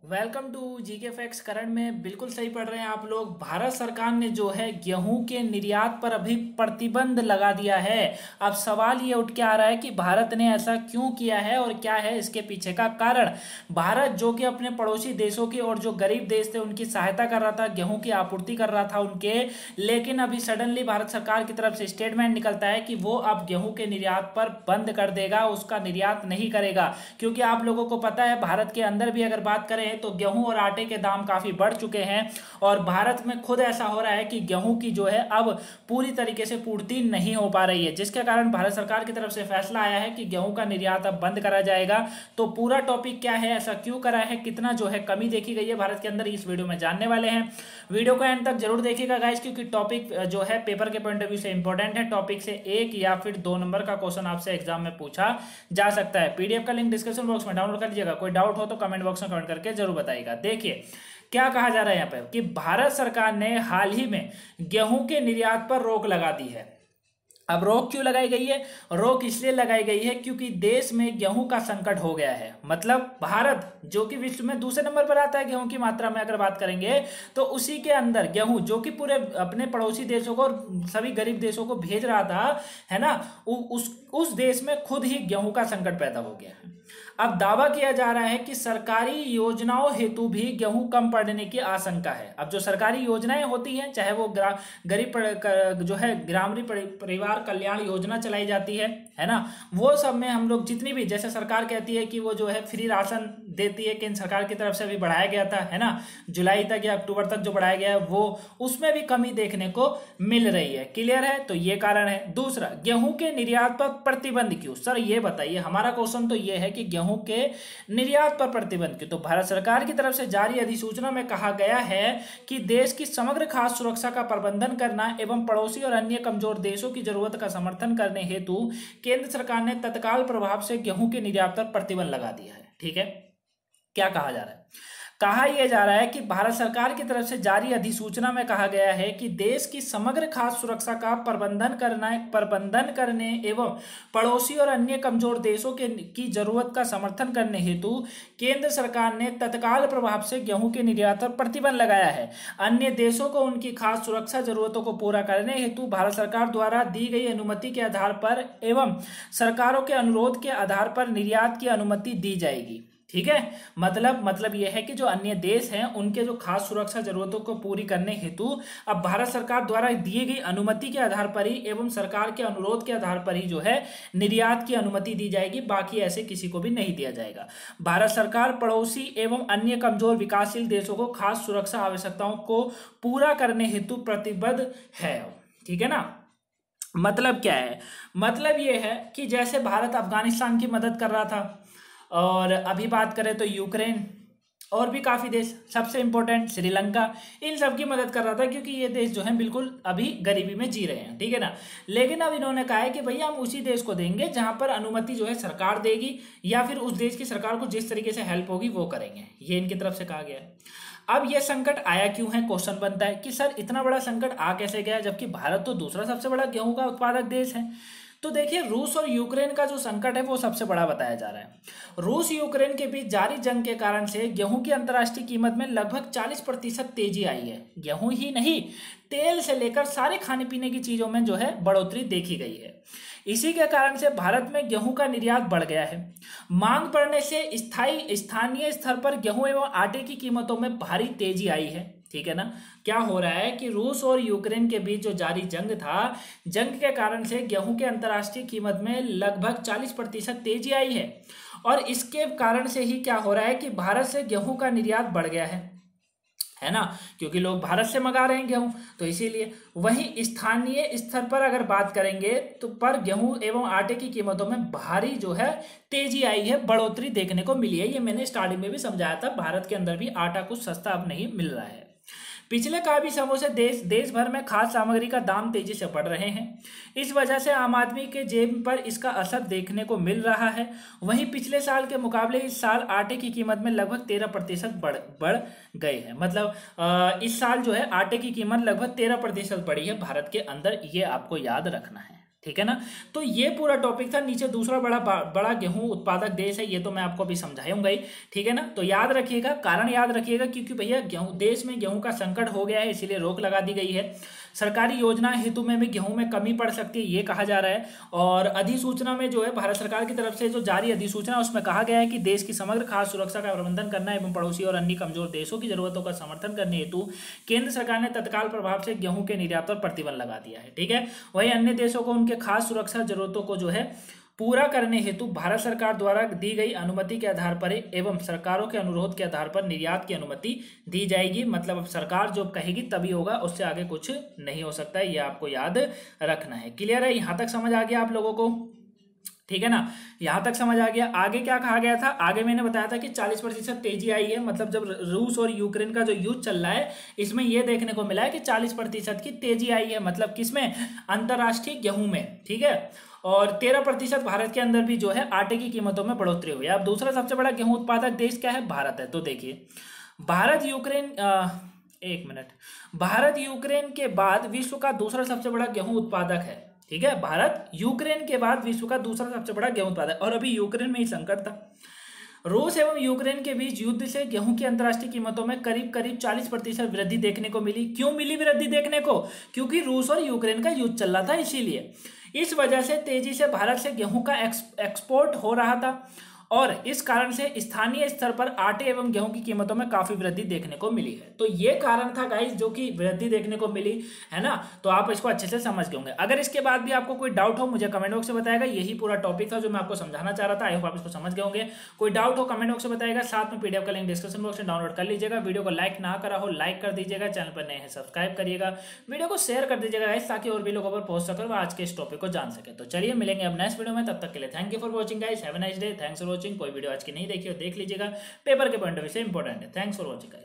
Welcome to GK facts. Current में बिल्कुल सही पढ़ रहे हैं आप लोग। भारत सरकार ने जो है गेहूं के निर्यात पर अभी प्रतिबंध लगा दिया है। अब सवाल ये उठ के आ रहा है कि भारत ने ऐसा क्यों किया है और क्या है इसके पीछे का कारण। भारत जो कि अपने पड़ोसी देशों की और जो गरीब देश थे उनकी सहायता कर रहा था, गेहूं की आपूर्ति कर रहा था उनके, लेकिन अभी सडनली भारत सरकार की तरफ से स्टेटमेंट निकलता है कि वो अब गेहूं के निर्यात पर बंद कर देगा, उसका निर्यात नहीं करेगा। क्योंकि आप लोगों को पता है भारत के अंदर भी अगर बात करें तो गेहूं और आटे के दाम काफी बढ़ चुके हैं और भारत में खुद ऐसा हो रहा है कि गेहूं की जो है अब पूरी तरीके से पूर्ति नहीं हो पा रही है, जिसके कारण भारत सरकार की तरफ से फैसला आया है कि गेहूं का निर्यात अब बंद करा जाएगा। तो पूरा टॉपिक क्या है, ऐसा क्यों करा है, कितना जो है कमी देखी गई है भारत के अंदर, इस वीडियो में जानने वाले हैं। वीडियो को एंड तक जरूर देखिएगा गाइस, क्योंकि टॉपिक जो है पेपर के पॉइंट ऑफ व्यू से इंपॉर्टेंट है। टॉपिक से 1 या फिर 2 नंबर का क्वेश्चन आपसे एग्जाम में पूछा जा सकता है। पीडीएफ का लिंक डिस्क्रिप्शन बॉक्स में डाउनलोड कर लीजिएगा। कोई डाउट हो तो कमेंट बॉक्स में कमेंट करके जरूर बताइएगा। देखिए क्या कहा जा रहा है यहाँ पे कि भारत सरकार ने हाल ही में गेहूं के निर्यात पर रोक लगा दी है। अब रोक क्यों लगाई गई है? रोक इसलिए लगाई गई है क्योंकि देश में गेहूं का संकट हो गया है। मतलब भारत जो कि विश्व में दूसरे नंबर पर आता है गेहूं की मात्रा में अगर बात करेंगे, तो उसी के अंदर गेहूं जो कि पूरे अपने पड़ोसी देशों को और सभी गरीब देशों को भेज रहा था, है ना, उस देश में खुद ही गेहूं का संकट पैदा हो गया है। अब दावा किया जा रहा है कि सरकारी योजनाओं हेतु भी गेहूं कम पड़ने की आशंका है। अब जो सरकारी योजनाएं होती हैं, चाहे वो गरीब जो है ग्रामीण परिवार कल्याण योजना चलाई जाती है ना, वो सब में हम लोग जितनी भी, जैसे सरकार कहती है कि वो जो है फ्री राशन देती है, केंद्र सरकार की तरफ से अभी बढ़ाया गया था, है ना, जुलाई तक या अक्टूबर तक जो बढ़ाया गया है, वो उसमें भी कमी देखने को मिल रही है। क्लियर है? तो ये कारण है। दूसरा, गेहूं के निर्यात पर प्रतिबंध क्यों? सर ये बताइए, हमारा क्वेश्चन तो ये है कि गेहूं के निर्यात पर प्रतिबंध क्यों? तो भारत सरकार की तरफ से जारी अधिसूचना में कहा गया है कि देश की समग्र खाद्य सुरक्षा का प्रबंधन करना एवं पड़ोसी और अन्य कमजोर देशों की जरूरत का समर्थन करने हेतु केंद्र सरकार ने तत्काल प्रभाव से गेहूं के निर्यात पर प्रतिबंध लगा दिया है। ठीक है, क्या कहा जा रहा है? कहा यह जा रहा है कि भारत सरकार की तरफ से जारी अधिसूचना में कहा गया है कि देश की समग्र खाद्य सुरक्षा का प्रबंधन करने एवं पड़ोसी और अन्य कमजोर देशों की जरूरत का समर्थन करने हेतु केंद्र सरकार ने तत्काल प्रभाव से गेहूं के निर्यात पर प्रतिबंध लगाया है। अन्य देशों को उनकी खाद्य सुरक्षा जरूरतों को पूरा करने हेतु भारत सरकार द्वारा दी गई अनुमति के आधार पर एवं सरकारों के अनुरोध के आधार पर निर्यात की अनुमति दी जाएगी। ठीक है, मतलब यह है कि जो अन्य देश हैं उनके जो खास सुरक्षा जरूरतों को पूरी करने हेतु अब भारत सरकार द्वारा दी गई अनुमति के आधार पर ही एवं सरकार के अनुरोध के आधार पर ही जो है निर्यात की अनुमति दी जाएगी, बाकी ऐसे किसी को भी नहीं दिया जाएगा। भारत सरकार पड़ोसी एवं अन्य कमजोर विकासशील देशों को खास सुरक्षा आवश्यकताओं को पूरा करने हेतु प्रतिबद्ध है। ठीक है ना? मतलब क्या है? मतलब यह है कि जैसे भारत अफगानिस्तान की मदद कर रहा था, और अभी बात करें तो यूक्रेन और भी काफ़ी देश, सबसे इंपॉर्टेंट श्रीलंका, इन सब की मदद कर रहा था क्योंकि ये देश जो है बिल्कुल अभी गरीबी में जी रहे हैं। ठीक है ना? लेकिन अब इन्होंने कहा है कि भैया हम उसी देश को देंगे जहां पर अनुमति जो है सरकार देगी या फिर उस देश की सरकार को जिस तरीके से हेल्प होगी वो करेंगे, ये इनकी तरफ से कहा गया है। अब ये संकट आया क्यों है? क्वेश्चन बनता है कि सर इतना बड़ा संकट आ कैसे गया, जबकि भारत तो दूसरा सबसे बड़ा गेहूं का उत्पादक देश है। तो देखिए, रूस और यूक्रेन का जो संकट है वो सबसे बड़ा बताया जा रहा है। रूस यूक्रेन के बीच जारी जंग के कारण से गेहूं की अंतर्राष्ट्रीय कीमत में लगभग 40% तेजी आई है। गेहूं ही नहीं, तेल से लेकर सारे खाने पीने की चीजों में जो है बढ़ोतरी देखी गई है। इसी के कारण से भारत में गेहूं का निर्यात बढ़ गया है। मांग बढ़ने से स्थानीय स्तर पर गेहूं एवं आटे की कीमतों में भारी तेजी आई है। ठीक है ना? क्या हो रहा है कि रूस और यूक्रेन के बीच जो जारी जंग था, जंग के कारण से गेहूं के अंतर्राष्ट्रीय कीमत में लगभग 40% तेजी आई है और इसके कारण से ही क्या हो रहा है कि भारत से गेहूं का निर्यात बढ़ गया है ना, क्योंकि लोग भारत से मंगा रहे हैं गेहूं, तो इसीलिए। वहीं स्थानीय स्तर पर अगर बात करेंगे तो पर गेहूं एवं आटे की कीमतों में भारी जो है तेजी आई है, बढ़ोतरी देखने को मिली है। ये मैंने स्टार्टिंग में भी समझाया था, भारत के अंदर भी आटा कुछ सस्ता अब नहीं मिल रहा है। पिछले काफी समय से देश भर में खाद्य सामग्री का दाम तेजी से बढ़ रहे हैं। इस वजह से आम आदमी के जेब पर इसका असर देखने को मिल रहा है। वहीं पिछले साल के मुकाबले इस साल आटे की कीमत में लगभग 13% बढ़ गए हैं। मतलब इस साल जो है आटे की कीमत लगभग 13% बढ़ी है भारत के अंदर, ये आपको याद रखना है। ठीक है ना। तो ये पूरा टॉपिक था। नीचे दूसरा बड़ा गेहूं उत्पादक देश है, ये तो मैं आपको अभी समझाऊंगा ही, ठीक है ना। तो याद रखिएगा, कारण याद रखिएगा, क्योंकि भैया गेहूं देश में गेहूं का संकट हो गया है, इसीलिए रोक लगा दी गई है। सरकारी योजना हेतु में भी गेहूं में कमी पड़ सकती है, ये कहा जा रहा है। और अधिसूचना में जो है भारत सरकार की तरफ से जो जारी अधिसूचना, उसमें कहा गया है कि देश की समग्र खाद्य सुरक्षा का प्रबंधन करना एवं पड़ोसी और अन्य कमजोर देशों की जरूरतों का समर्थन करने हेतु केंद्र सरकार ने तत्काल प्रभाव से गेहूं के निर्यात पर प्रतिबंध लगा दिया है, ठीक है। वही अन्य देशों को उनके खाद्य सुरक्षा जरूरतों को जो है पूरा करने हेतु भारत सरकार द्वारा दी गई अनुमति के आधार पर एवं सरकारों के अनुरोध के आधार पर निर्यात की अनुमति दी जाएगी। मतलब अब सरकार जो कहेगी तभी होगा, उससे आगे कुछ नहीं हो सकता है, ये आपको याद रखना है। क्लियर है, यहां तक समझ आ गया आप लोगों को, ठीक है ना। यहां तक समझ आ गया। आगे क्या कहा गया था, आगे मैंने बताया था कि 40% तेजी आई है। मतलब जब रूस और यूक्रेन का जो युद्ध चल रहा है, इसमें यह देखने को मिला है कि 40% की तेजी आई है। मतलब किसमें, अंतरराष्ट्रीय गेहूं में, ठीक है। और 13% भारत के अंदर भी जो है आटे की कीमतों में बढ़ोतरी हुई है। अब दूसरा सबसे बड़ा गेहूं उत्पादक देश क्या है, भारत है। तो देखिए भारत यूक्रेन एक मिनट, भारत यूक्रेन के बाद विश्व का दूसरा सबसे बड़ा गेहूं उत्पादक है, ठीक है। भारत यूक्रेन के बाद विश्व का दूसरा सबसे बड़ा गेहूं उत्पादक, और अभी यूक्रेन में ही संकट था। रूस एवं यूक्रेन के बीच युद्ध से गेहूं की अंतर्राष्ट्रीय कीमतों में करीब करीब 40% वृद्धि देखने को मिली। क्यों मिली वृद्धि देखने को, क्योंकि रूस और यूक्रेन का युद्ध चल रहा था, इसीलिए इस वजह से तेजी से भारत से गेहूं का एक्सपोर्ट हो रहा था, और इस कारण से स्थानीय स्तर पर आटे एवं गेहूं की कीमतों में काफी वृद्धि देखने को मिली है। तो ये कारण था गाइस, जो कि वृद्धि देखने को मिली है ना। तो आप इसको अच्छे से समझ गए होंगे। अगर इसके बाद भी आपको कोई डाउट हो, मुझे कमेंट बॉक्स से बताएगा। यही पूरा टॉपिक था जो मैं आपको समझाना चाह रहा था। आई होप आप इसको समझ गए होंगे। कोई डाउट हो कमेंट बॉक्स से बताएगा। साथ में पीडीएफ का लिंक डिस्क्रिप्शन बॉक्स में डाउनलोड कर लीजिएगा। वीडियो को लाइक ना करा हो लाइक कर दीजिएगा, चैनल पर नए हैं सब्सक्राइब करिएगा, वीडियो को शेयर कर दीजिएगा गाइस, ताकि और भी लोगों पर पहुंच सके और आज के इस टॉपिक को जान सके। तो चलिए मिलेंगे अब नेक्स्ट वीडियो में, तब तक के लिए thank you for watching guys, have a nice day, thanks for watching. कोई वीडियो आज की नहीं देखी हो देख लीजिएगा, पेपर के पॉइंट ऑफ व्यू से इंपॉर्टेंट है। Thanks for watching guys.